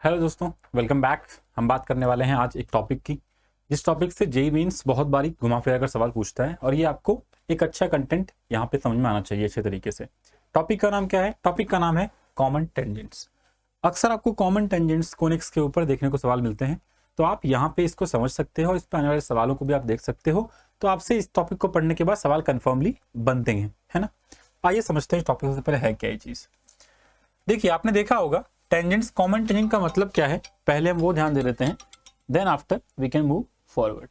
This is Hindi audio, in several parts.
हेलो दोस्तों, वेलकम बैक। हम बात करने वाले हैं आज एक टॉपिक की, जिस टॉपिक से जेईई मेंस बहुत बारी घुमा फिरा कर सवाल पूछता है और ये आपको एक अच्छा कंटेंट यहाँ पे समझ में आना चाहिए अच्छे तरीके से। टॉपिक का नाम क्या है? टॉपिक का नाम है कॉमन टेंजेंट्स। अक्सर आपको कॉमन टेंजेंट्स कोनिक्स के ऊपर देखने को सवाल मिलते हैं, तो आप यहाँ पे इसको समझ सकते हो, इस पर आने वाले सवालों को भी आप देख सकते हो। तो आपसे इस टॉपिक को पढ़ने के बाद सवाल कन्फर्मली बनते हैं, है ना। आइए समझते हैं टॉपिक से पहले है क्या ये चीज़। देखिए, आपने देखा होगा टेंजेंट्स, कॉमन टेंजेंट का मतलब क्या है, पहले हम वो ध्यान दे लेते हैं, then after we can move forward.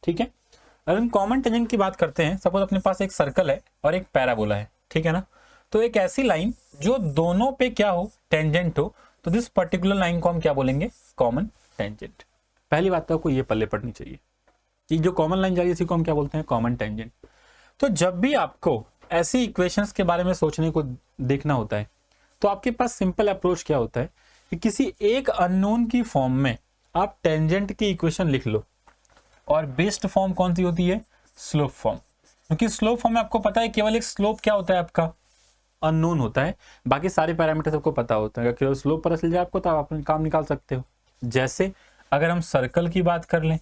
ठीक है, अगर हम कॉमन टेंजेंट की बात करते हैं, सपोज अपने पास एक सर्कल है और एक पैराबोला है, ठीक है ना। तो एक ऐसी लाइन जो दोनों पे क्या हो, टेंजेंट हो, तो दिस पर्टिकुलर लाइन को हम क्या बोलेंगे? Common tangent. पहली बात तो आपको ये पल्ले पढ़नी चाहिए कि जो कॉमन लाइन जा रही है इसी को हम क्या बोलते हैं? Common tangent. तो जब भी आपको ऐसी इक्वेशंस के बारे में सोचने को देखना होता है, तो आपके पास सिंपल अप्रोच क्या होता है कि किसी एक अननोन की फॉर्म में आप टेंजेंट की इक्वेशन लिख लो, और बेस्ड फॉर्म कौन सी होती है? Slope form. क्योंकि स्लोप फॉर्म में आपको पता है केवल एक स्लोप क्या होता है आपका? अननोन होता है, बाकी सारे पैरामीटर सबको पता होता है। अगर केवल स्लोप पता चल जाए आपको तो आप अपना काम निकाल सकते हो। जैसे अगर हम सर्कल की बात कर लें,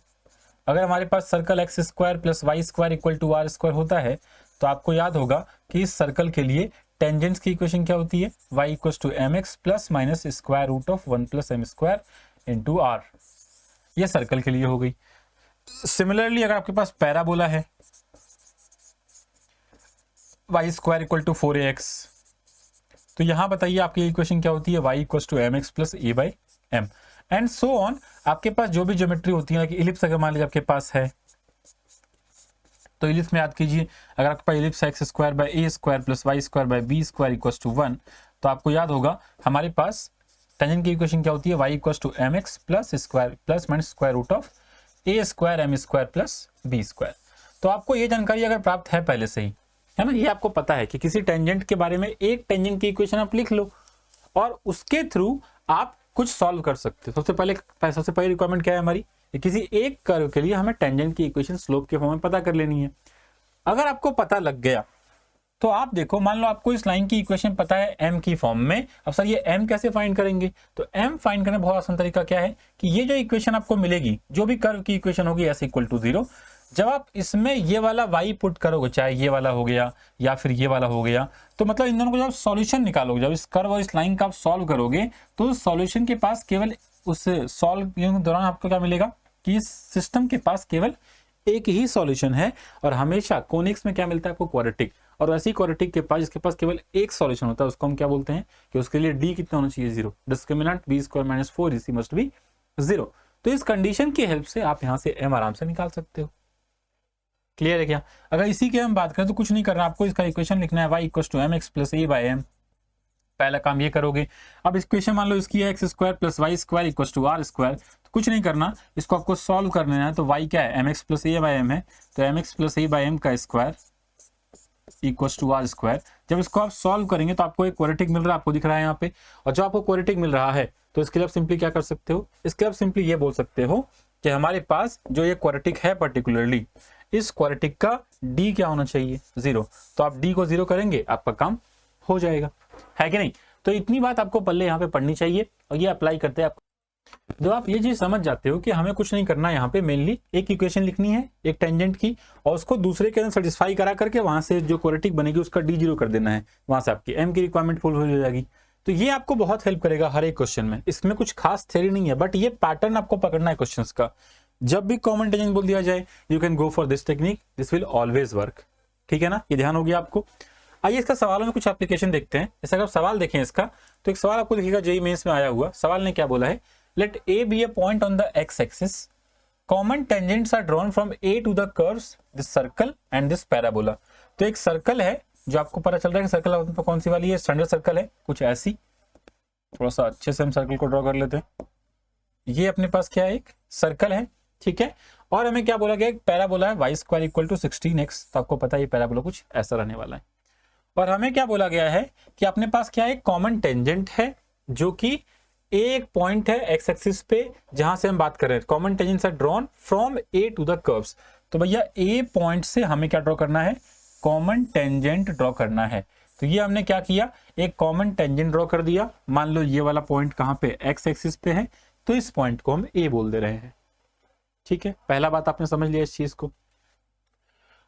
अगर हमारे पास circle x square plus y square equal to r square होता है, तो आपको याद होगा कि इस सर्कल के लिए टेंजेंट्स की इक्वेशन क्या होती है? y equals to m x plus minus square root of 1 plus m square into r. ये सर्कल के लिए हो गई। सिमिलरली अगर आपके पास पैराबोला है, y square equal to 4ax, तो यहां बताइए आपकी इक्वेशन क्या होती है? y equals to m x plus a by m and so on. आपके पास जो भी ज्योमेट्री होती है, इलिप्स अगर मान लीजिए आपके पास है, तो इलिप्स में याद कीजिए, अगर आपके पास ellipse x square by a square plus y square by b square equals to 1, तो आपको याद होगा हमारे पास टेंजेंट की इक्वेशन क्या होती है? y equals to m x plus square plus minus square root of a square m square plus b square. तो आपको ये जानकारी अगर प्राप्त है पहले से ही, है ना, ये आपको पता है कि किसी टेंजेंट के बारे में एक टेंजेंट की इक्वेशन आप लिख लो और उसके थ्रू आप कुछ सॉल्व कर सकते हो। सबसे पहली रिक्वायरमेंट क्या है हमारी? किसी एक कर्व के लिए हमें टेंजेंट की इक्वेशन स्लोप के फॉर्म में पता कर लेनी है। अगर आपको पता लग गया तो आप देखो, मान लो आपको इस लाइन की इक्वेशन पता है m की फॉर्म में। अब सर ये m कैसे फाइंड करेंगे? तो m फाइंड करने बहुत आसान तरीका क्या है कि ये जो इक्वेशन आपको मिलेगी, जो भी कर्व की इक्वेशन होगी s इक्वल टू 0, जब आप इसमें ये वाला y पुट करोगे, चाहे ये वाला हो गया या फिर ये वाला हो गया, तो मतलब इन दोनों को जब सॉल्यूशन निकालोगे, जब इस कर्व और इस लाइन का आप सॉल्व करोगे, तो सॉल्यूशन के पास केवल उस सॉल्व के दौरान आपको क्या मिलेगा कि इस सिस्टम के पास केवल एक ही सॉल्यूशन है। और हमेशा कोनिक्स में क्या मिलता है आपको? क्वाड्रेटिक। और ऐसी क्वाड्रेटिक के पास जिसके पास केवल एक सॉल्यूशन होता है, उसको हम क्या बोलते हैं कि उसके लिए डी कितना होना चाहिए? 0। Discriminant b square minus 4ac must be 0। तो इस कंडीशन की हेल्प से आप यहां से m आराम से निकाल सकते हो। क्लियर है क्या? अगर इसी की हम बात करें तो कुछ नहीं करना, आपको इसका इक्वेशन लिखना है y equals to m x plus a by m. पहला काम ये करोगे। अब इक्वेशन मान लो इसकी है x square plus y square equals to r square, तो कुछ नहीं करना, इसको आपको सॉल्व करना है। तो y क्या है? M x plus a by m है, तो m x plus a by m का square equals to r square. जब इसको आप सॉल्व करेंगे तो आपको एक क्वाड्रेटिक मिल रहा है, आपको दिख रहा है यहाँ पे। और जब आपको क्वाड्रेटिक मिल रहा है तो इसके लिए आप सिंपली क्या कर सकते हो? इसके लिए आप सिंपली ये बोल सकते हो कि हमारे पास जो ये क्वाड्रेटिक है पर्टिकुलरली, इस क्वाड्रेटिक का डी क्या होना चाहिए? 0। तो आप डी को 0 करेंगे, आपका काम हो जाएगा, है कि नहीं? तो इतनी बात आपको पल्ले यहाँ पे पढ़नी चाहिए और ये अप्लाई करते हैं। जब आप ये चीज समझ जाते हो कि हमें कुछ नहीं करना, यहाँ पे मेनली एक इक्वेशन लिखनी है एक टेंजेंट की, और उसको दूसरे के अंदर सेटिस्फाई करा करके वहां से जो क्वाड्रेटिक बनेगी उसका डी 0 कर देना है, वहां से आपकी m की रिक्वायरमेंट फुल हो जाएगी। तो ये आपको बहुत हेल्प करेगा हर एक क्वेश्चन में। इसमें कुछ खास थ्योरी नहीं है, बट ये पैटर्न आपको पकड़ना है क्वेश्चंस का। जब भी कॉमन टेंजेंट बोल दिया जाए, you can go for this technique, this will always work. ठीक है ना, ये ध्यान हो गया आपको। आइए इसका सवालों में कुछ एप्लीकेशन देखते हैं। जैसे अगर सवाल देखें इसका, तो एक सवाल आपको दिखेगा जेईई मेंस में आया हुआ। सवाल ने क्या बोला है? Let A be a point on the x axis, common tangents are drawn from A to the curves this circle and this parabola. तो एक सर्कल है, जो आपको पता चल रहा है कि सर्कल कौन सी वाली है? स्टैंडर्ड सर्कल है कुछ ऐसी। थोड़ा सा अच्छे से हम सर्कल को ड्रॉ कर लेते हैं। ये अपने पास क्या है? एक सर्कल है, ठीक है। और हमें क्या बोला गया? एक पैराबोला है y square equal to 16x। तो आपको पता है ये पैराबोला कुछ ऐसा रहने वाला है। और हमें क्या बोला गया है कि अपने पास क्या है? कॉमन टेंजेंट है, जो कि एक पॉइंट है एक्स एक्सिस पे, जहां से हम बात कर रहे हैं। Common tangents are drawn from A to the curves. तो भैया ए पॉइंट से हमें क्या ड्रॉ करना है? कॉमन टेंजेंट ड्रॉ करना है। तो ये हमने क्या किया? एक कॉमन टेंजेंट ड्रॉ कर दिया। मान लो ये वाला पॉइंट कहाँ पे, एक्स एक्सिस पे है, तो इस पॉइंट को हम ए बोल दे रहे हैं। ठीक है, पहला बात आपने समझ लिया इस चीज को।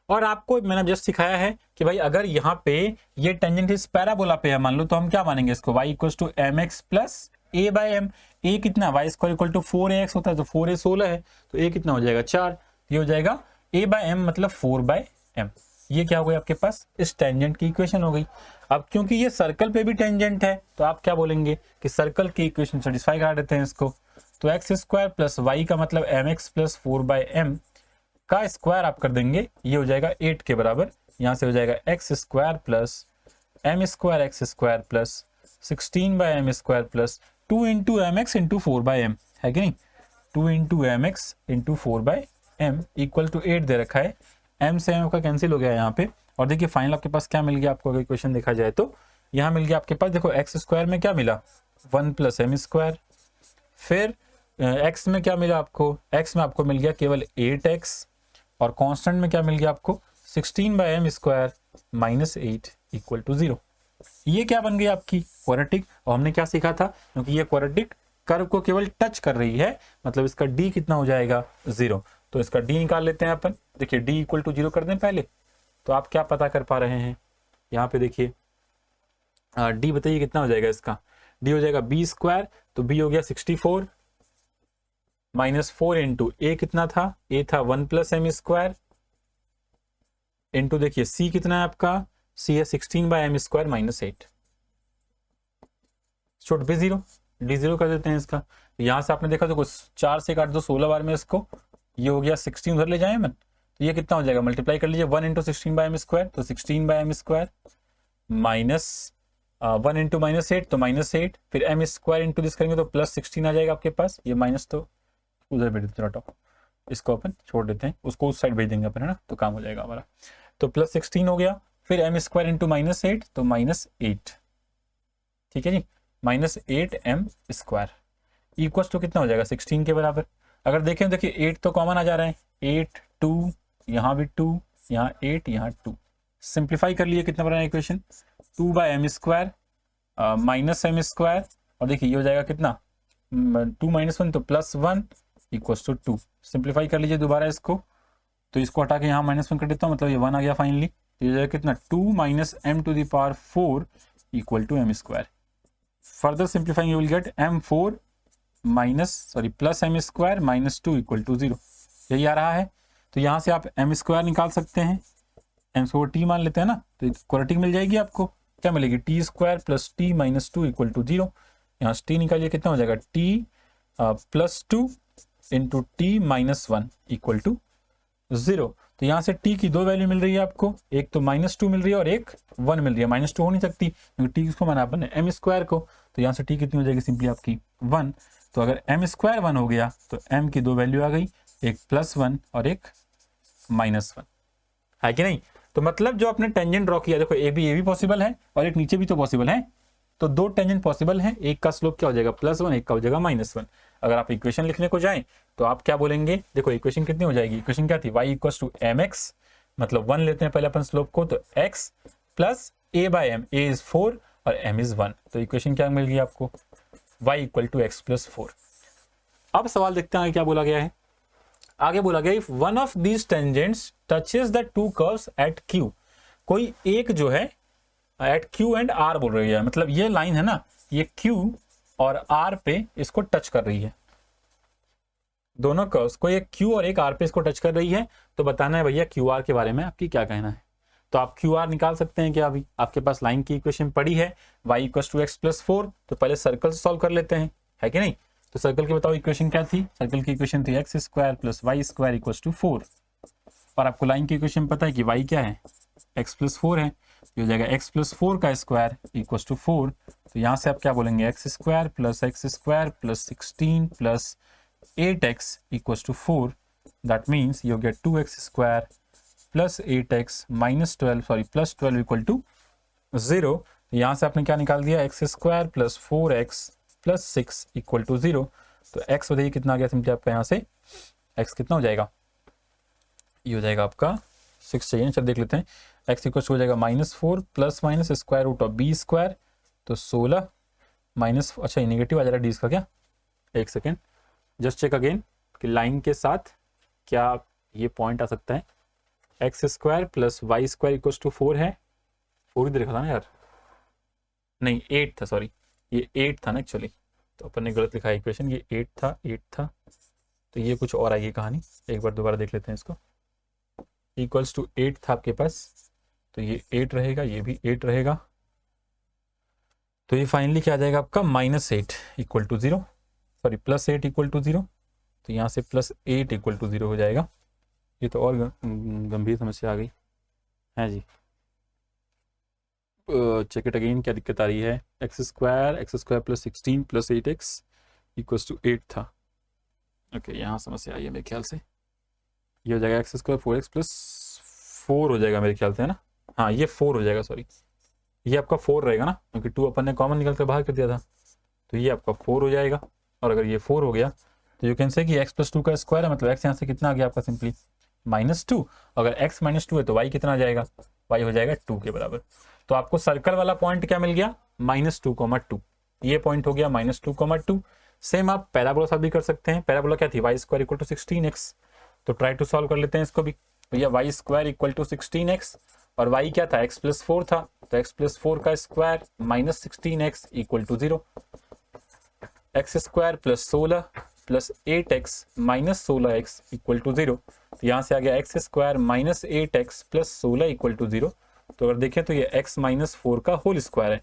और आपको मैंने जस्ट सिखाया है कि भाई अगर यहाँ पे ये टेंजेंट इस पैराबोला पे है मान लो, तो हम क्या मानेंगे इसको, y equal to m x plus a by m. A कितना, y square equal to 4ax होता है, तो 4a 16 है, तो ए कितना हो जाएगा 4। ये हो जाएगा a बाई एम मतलब 4 बाई एम। ये क्या हो गया आपके पास, इस टेंजेंट की इक्वेशन हो गई। अब क्योंकि ये सर्कल पे भी टेंजेंट है, तो आप क्या बोलेंगे कि सर्कल की इक्वेशन सेटिस्फाई करा देते हैं इसको। तो एक्स स्क्वायर प्लस वाई का मतलब m x plus 4 by m का स्क्वायर आप कर देंगे, ये हो जाएगा 8 के बराबर। यहाँ से हो जाएगा x square plus m square x square plus 16 by m square plus 2 into m x into 4 by m, है कि नहीं। 2 into m x into 4 by m equal to 8 दे रखा है। एम से एम का कैंसिल हो गया यहाँ पे। और देखिए फाइनल आपके पास क्या मिल गया आपको, अगर इक्वेशन देखा जाए तो यहाँ मिल गया आपके पास, देखो एक्स स्क्वायर में क्या मिला 1 प्लस एम स्क्वायर, फिर एक्स में क्या मिला आपको, एक्स में आपको मिल गया केवल 8x, और कांस्टेंट में क्या मिल गया आपको 16 by m square minus 8 equal to 0। ये क्या बन गई आपकी क्वाड्रेटिक। और हमने क्या सीखा था, क्योंकि ये क्वाड्रेटिक कर्व को केवल टच कर रही है, मतलब इसका d कितना हो जाएगा 0। तो इसका d निकाल लेते हैं अपन। देखिए d इक्वल टू 0 कर दें पहले, तो आप क्या पता कर पा रहे हैं यहाँ पे, देखिए d बताइए कितना हो जाएगा इसका, d हो जाएगा b स्क्वायर, तो b हो गया 64 माइनस 4 इंटू ए कितना था, ए था 1 प्लस एम स्क्वायर इंटू देखिए c कितना है आपका, c है 16 by m square minus 8, should be 0, D 0 कर देते हैं इसका। यहां से आपने देखा तो कुछ 4 से काट दो 16 बार में इसको, ये हो गया 16 उधर ले जाए मन, तो ये कितना हो जाएगा, मल्टीप्लाई कर लीजिए 1 इंटू 16 बाई एम स्क्वायर, तो 16 by m square minus 1 into minus 8 तो माइनस 8, फिर एम स्क्वायर इंटू दिस करेंगे तो प्लस 16 आ जाएगा आपके पास। ये माइनस तो उधर भेज देते हैं, इसको अपन छोड़ देते हैं, उसको उस साइड भेज देंगे अपन, है ना, तो काम हो जाएगा हमारा। तो प्लस 16 हो गया, फिर एम स्क्वायर इंटू माइनस 8 तो माइनस 8, ठीक है जी, minus 8 m square equal to कितना हो जाएगा 16 के बराबर। अगर देखें देखिए 8 तो कॉमन आ जा रहा है, 8 2 यहाँ भी 2, यहाँ 8 यहाँ 2, सिंप्लीफाई कर लिए कितना बना equation 2 by m square minus m square, और देखिए ये हो जाएगा कितना 2 माइनस 1 तो प्लस 1 इक्वल टू 2। सिंप्लीफाई कर लीजिए दोबारा इसको, तो इसको हटा के यहाँ माइनस 1 कर देता हूँ, मतलब ये 1 आ गया फाइनली। तो ये हो जाएगा कितना 2 minus m to the power 4 equal to m square. Further simplifying you will get m4 plus m square minus 2 equal to 0, यही आ रहा है। तो यहाँ से आप एम स्क्वायर निकाल सकते हैं, एम स्क्वायर टी मान लेते हैं ना, तो क्वाड्रेटिक मिल जाएगी आपको, क्या मिलेगी t square plus t minus 2 equal to 0। यहाँ से टी निकालिए कितना हो जाएगा t plus 2 into t minus 1 equal to 0। तो यहाँ से t की दो वैल्यू मिल रही है आपको, एक तो -2 मिल रही है और एक 1 मिल रही है। -2 हो नहीं सकती क्योंकि t किसको माना अपन ने m स्क्वायर को, तो यहाँ से t कितनी हो जाएगी सिंपली आपकी 1। तो अगर m स्क्वायर 1 हो गया तो m की दो वैल्यू आ गई, एक +1 और एक -1, है कि नहीं। तो मतलब जो आपने टेंजेंट ड्रॉ किया, देखो ए भी पॉसिबल है और एक नीचे भी तो पॉसिबल है, तो दो टेंजेंट पॉसिबल है, एक का स्लोप क्या हो जाएगा +1, एक का हो जाएगा -1। अगर आप इक्वेशन लिखने को जाएं तो आप क्या बोलेंगे, देखो इक्वेशन कितनी हो जाएगी, इक्वेशन क्या थी y equal to m x, मतलब 1 लेते हैं पहले अपन स्लोप को, तो x plus a by m, a is 4 और m इज 1, तो इक्वेशन क्या मिल गई आपको y equal to x plus 4। अब सवाल देखते हैं क्या बोला गया है। आगे बोला गया if one of these tangents touches the two curves at q, कोई एक जो है एट q एंड r बोल रही है, मतलब ये लाइन है ना, ये q और r पे इसको टच कर रही है, दोनों कर्व्स को एक q और एक r पे इसको टच कर रही है, तो बताना है भैया qr के बारे में आपकी क्या कहना है। तो आप qr निकाल सकते हैं क्या, अभी आपके पास लाइन की इक्वेशन पड़ी है y equal to x plus 4, तो पहले सर्कल सॉल्व कर लेते हैं, है कि नहीं। तो सर्कल की बताओ इक्वेशन क्या थी, सर्कल की इक्वेशन थी x square plus y square equal to 4, और आपको लाइन की इक्वेशन पता है कि y क्या है x प्लस 4 है, ये हो जाएगा x प्लस 4 का स्क्वायर इक्वल टू 4। तो यहाँ से आप क्या बोलेंगे x square plus 16 plus 8x equals to 4, that means you get 2x square plus 8x minus 12 plus 12 equal to 0। यहाँ से आपने क्या निकाल दिया x square plus 4x plus 6 equal to 0। तो x बताइए कितना आ गया सिंपली आपका, यहाँ से x कितना हो जाएगा, ये हो जाएगा आपका 6 चाहिए, चल देख लेते हैं। x इक्वल हो जाएगा -4 plus minus square root of b square तो 16 माइनस, अच्छा ये नेगेटिव आ जा रहा है डी इसका क्या, एक सेकेंड जस्ट चेक अगेन कि लाइन के साथ क्या ये पॉइंट आ सकता है। X square plus y square equal to 4 है, 4 ही देखा था ना यार, नहीं 8 था, सॉरी ये 8 था ना एक्चुअली, तो अपन ने गलत लिखा है इक्वेशन, ये 8 था, 8 था, तो ये कुछ और आई है कहानी, एक बार दोबारा देख लेते हैं इसको। इक्वल्स टू 8 था आपके पास, तो ये 8 रहेगा, ये भी 8 रहेगा, तो ये फाइनली क्या आ जाएगा आपका -8 equal to 0, sorry +8 equal to 0, तो यहाँ से +8 इक्वल टू 0 हो जाएगा। ये तो और गंभीर समस्या आ गई है जी। चेक इट अगेन, क्या दिक्कत आ रही है। X square plus 16 plus 8x equals to 8 था। ओके यहाँ समस्या आई है मेरे ख्याल से, ये हो जाएगा एक्स स्क्वायर 4x प्लस 4 हो जाएगा मेरे ख्याल से, है ना, हाँ ये 4 हो जाएगा, सॉरी ये आपका 4 रहेगा ना, क्योंकि 2 अपन ने कॉमन निकल कर बाहर कर दिया था, तो ये आपका 4 हो जाएगा। और अगर ये 4 हो गया तो यू कैन से कि x प्लस 2 का स्क्वायर है, मतलब x यहाँ से कितना आ गया आपका सिंपली -2, अगर x -2 है तो y कितना आ जाएगा, y हो जाएगा 2 के बराबर। तो आपको सर्कल वाला पॉइंट क्या मिल गया, -2,2, ये पॉइंट हो गया -2,2। सेम आप पैराबोला साथ भी कर सकते हैं, पैराबोला क्या थी, y² इक्वल टू 16x, तो ट्राई टू सॉल्व कर लेते हैं इसको भी। भैया y² इक्वल टू 16x और y क्या था, x प्लस 4 था, तो x प्लस 4 का square -16x equal to 0, x² plus 16 plus 8x minus 16x equal to 0, तो यहाँ से आ गया x² minus 8x plus 16 equal to 0। तो अगर देखें तो ये x माइनस 4 का होल स्क्वायर है,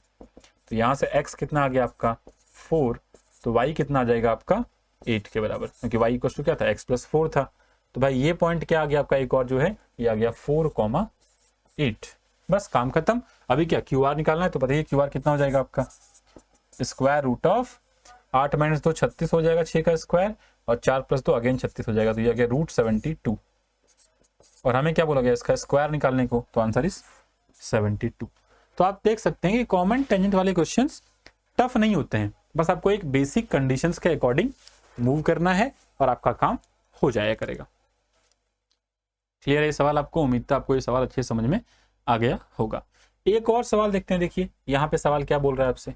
तो यहाँ से x कितना आ गया आपका 4, तो y कितना आ जाएगा आपका 8 के बराबर, क्योंकि y इक्वल टू क्या था, x प्लस 4 था। तो भाई ये पॉइंट क्या आ गया आपका, एक और जो है ये आ गया 4,8। बस काम खत्म। अभी क्या QR निकालना है, तो बताइए QR कितना हो जाएगा आपका, स्क्वायर रूट ऑफ 8 - 2 36 हो जाएगा 6 का स्क्वायर, और 4 + 2 अगेन 36 हो जाएगा, तो ये आ गया √72। और हमें क्या बोला गया इसका स्क्वायर निकालने को, तो आंसर इज 72। तो आप देख सकते हैं कि कॉमन टेंजेंट वाले क्वेश्चंस टफ नहीं होते हैं, बस आपको एक बेसिक कंडीशंस के अकॉर्डिंग मूव करना है और आपका काम हो जाया करेगा। क्लियर है ये सवाल आपको, उम्मीद है आपको ये सवाल अच्छे समझ में आ गया होगा। एक और सवाल देखते हैं, देखिए यहाँ पे सवाल क्या बोल रहा है आपसे,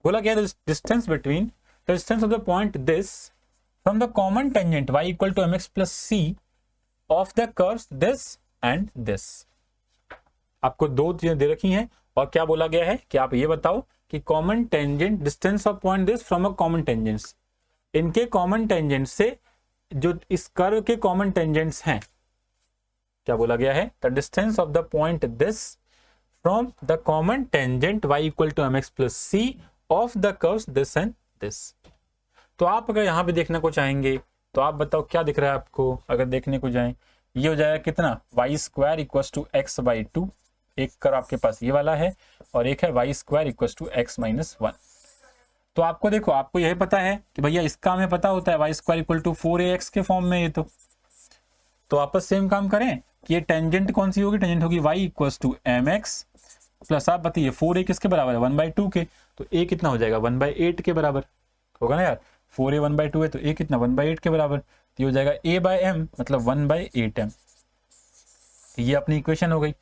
बोला गया distance between the distance of the point this from the common tangent y equal to mx plus c of the curves this and this. आपको दो चीजें दे रखी हैं और क्या बोला गया है कि आप ये बताओ कि common tangent distance of point this from a common tangents, इनके कॉमन टेंजेंट से जो इस कर्व के कॉमन टेंजेंट्स हैं, क्या बोला गया है, the distance of the point this from the common tangent y equal to mx plus c of the curves this and this. तो आप अगर यहाँ पे देखने को चाहेंगे तो आप बताओ क्या दिख रहा है आपको, अगर देखने को जाएं ये हो जाएगा कितना, y² इक्वल टू x/2, एक कर्व आपके पास ये वाला है और एक है y² इक्वल टू x-1। तो आपको देखो, आपको यही पता है कि भैया इसका हमें पता होता है y² इक्वल टू 4ax के फॉर्म में, ये तो आपस सेम काम करें कि ये टेंजेंट कौन सी होगी, टेंजेंट होगी y equal to mx plus आप बताइए 4a किसके बराबर है, 1/2 के, तो a कितना हो जाएगा 1/8 के बराबर होगा ना यार, 4a 1/2 है तो a कितना 1/8 के बराबर, तो ये हो जाएगा a/m मतलब 1/8m। ये अपनी इक्वेशन हो गई।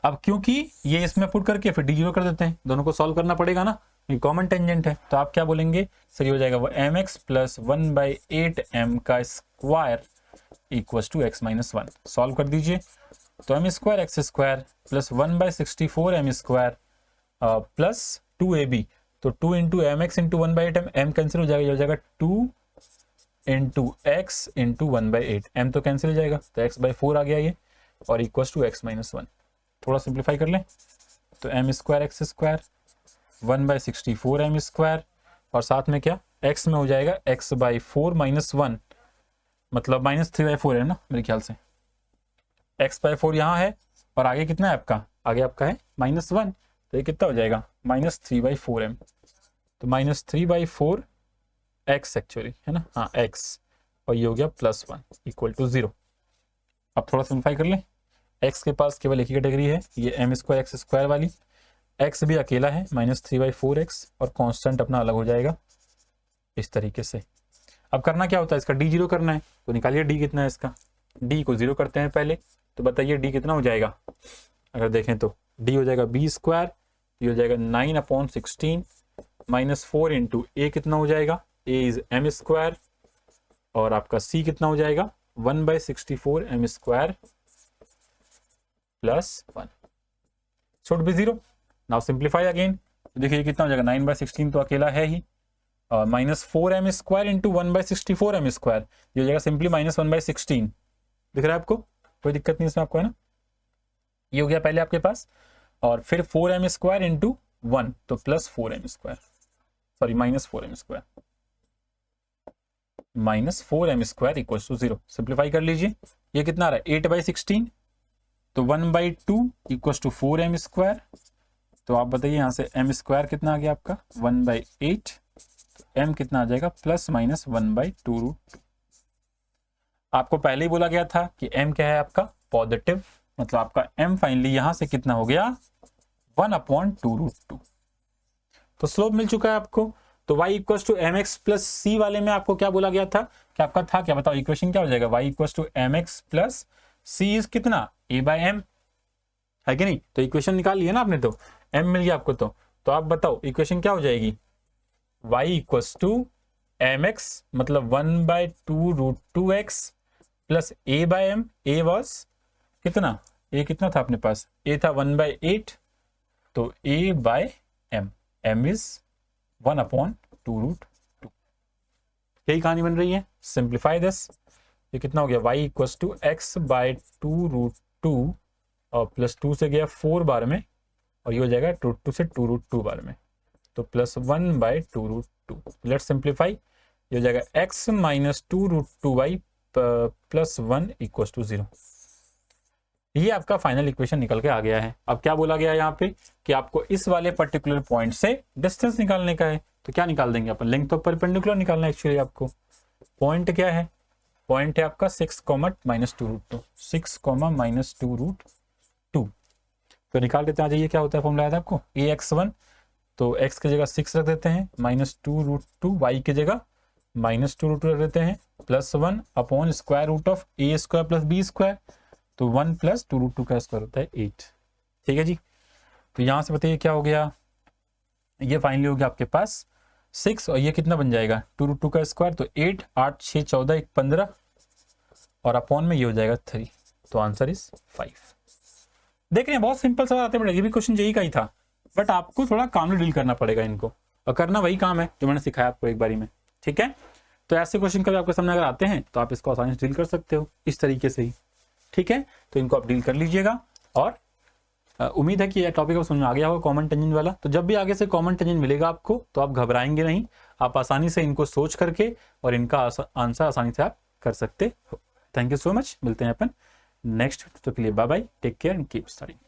अब क्योंकि ये इसमें पुट करके फिर d0 कर देते हैं, दोनों को सॉल्व करना पड़ेगा ना, ये कॉमन टेंजेंट है, तो आप क्या बोलेंगे सर, ये हो जाएगा वो mx प्लस 1/8m का square equal to x-1। Solve कर दीजिए, तो m² x² plus 1/64m² plus 2ab, तो 2 into mx into 1/8m, m cancel हो जाएगा, ये हो जाएगा 2 इंटू x इंटू 1/8, m तो कैंसिल हो जाएगा, तो x/4 आ गया ये, और इक्वल टू x-1। थोड़ा सिंप्लीफाई कर लें तो m² x² 1/64m², और साथ में क्या x में हो जाएगा x/4 - 1, मतलब -3/4 है ना मेरे ख्याल से, x/4 यहाँ है और आगे कितना है आपका, आगे आपका है -1, तो ये कितना हो जाएगा -3/4m, तो -3/4 x एक्चुअली है ना, हाँ x, और ये हो गया +1 इक्वल टू 0। अब थोड़ा सिंप्लीफाई कर लें, x के पास केवल एक ही कैटेगरी है, ये m² x² वाली, x भी अकेला है -3/4x, और कांस्टेंट अपना अलग हो जाएगा इस तरीके से। अब करना क्या होता है, इसका d0 करना है, तो निकालिए d कितना है इसका, d को 0 करते हैं पहले, तो बताइए d कितना हो जाएगा, अगर देखें तो d हो जाएगा b² ये हो जाएगा 9/16 माइनस 4 इंटू ए कितना हो जाएगा, ए इज एम स्क्वायर, और आपका सी कितना हो जाएगा 1/64 m square plus 1 should be 0। Now simplify again, देखिए कितना हो जाएगा 9/16 तो अकेला है ही, minus 4 m square into 1/64 m square, ये हो जाएगा सिंपली माइनस 1/16। दिख रहा है आपको, कोई दिक्कत नहीं इसमें आपको, है ना। ये हो गया पहले आपके पास, और फिर 4 एम स्क्वायर इंटू 1 तो plus 4 m square, sorry minus 4 m square, minus 4 m square equal to 0। Simplify कर लीजिए, ये कितना आ रहा है 8/16, तो 1/2 इक्वल टू 4 एम स्क्वायर, तो आप बताइए यहाँ से एम स्क्वायर कितना आ गया आपका 1/8, एम कितना आ जाएगा प्लस माइनस 1/2 √2। आपको पहले ही बोला गया था कि एम क्या है आपका पॉजिटिव, मतलब आपका एम फाइनली यहां से कितना हो गया 1/2 √2। तो स्लोप मिल चुका है आपको। तो y equals to m x plus c वाले में आपको क्या बोला गया था कि आपका था क्या, बताओ इक्वेशन क्या हो जाएगा, y equals to m x plus c is कितना a/m, है कि नहीं। तो इक्वेशन निकाल लिया ना आपने, तो m मिल गया आपको। तो आप बताओ इक्वेशन क्या हो जाएगी, y equals to m x मतलब 1/2 √2x plus a/m, a was कितना, a कितना था अपने पास, a था 1/8, तो a/m, m इज 1/2 √2। यही कहानी बन रही है। सिंप्लीफाई दिस, ये कितना हो गया y इक्वल्स टू x/2 √2 और प्लस 2 से गया 4 बार में, और ये हो जाएगा √2 से 2 √2 बार में, तो प्लस 1/2 √2। लेट्स सिंप्लीफाई, ये हो जाएगा x minus 2 √2y plus 1 equals to 0। ये आपका फाइनल इक्वेशन निकल के आ गया है। अब क्या बोला गया है यहाँ पे कि आपको इस वाले पर्टिकुलर पॉइंट से डिस्टेंस निकालने का है, तो क्या निकाल देंगे अपन, लेंथ ऑफ परपेंडिकुलर निकालना है एक्चुअली आपको। पॉइंट क्या है, पॉइंट है आपका 6, -2 √2, 6, -2 √2। तो निकाल देते हैं, आ जाइए क्या होता है फॉर्मूला याद है आपको, ax1, तो x की जगह 6 रख देते हैं, -2 √2, y की जगह -2 √2 रख देते हैं, plus 1 upon square root of a square plus b square, तो 1 + 2 √2 का स्क्वायर होता है 8। ठीक है जी। तो यहां से बताइए क्या हो गया, ये फाइनली हो गया आपके पास 6, और ये कितना बन जाएगा 2 √2 का स्क्वायर, तो 8, 8, 6, 14, 1, 15, और अपॉन में ये हो जाएगा 3, तो आंसर इज 5। देख रहे हैं बहुत सिंपल सवाल आते हैं, ये भी क्वेश्चन यही का ही था, बट आपको थोड़ा कामली डील करना पड़ेगा इनको, और करना वही काम है जो मैंने सिखाया आपको एक बारी में। ठीक है, तो ऐसे क्वेश्चन कभी आपके सामने अगर आते हैं तो आप इसको आसानी से डील कर सकते हो इस तरीके से ही। ठीक है, तो इनको आप डील कर लीजिएगा, और उम्मीद है कि यह टॉपिक आप समझ में आ गया होगा कॉमन टेंजेंट वाला। तो जब भी आगे से कॉमन टेंजेंट मिलेगा आपको तो आप घबराएंगे नहीं, आप आसानी से इनको सोच करके और इनका आंसर आसानी से आप कर सकते हो। थैंक यू सो मच, मिलते हैं अपन नेक्स्ट वीडियो के लिए। Bye bye, take care and keep studying.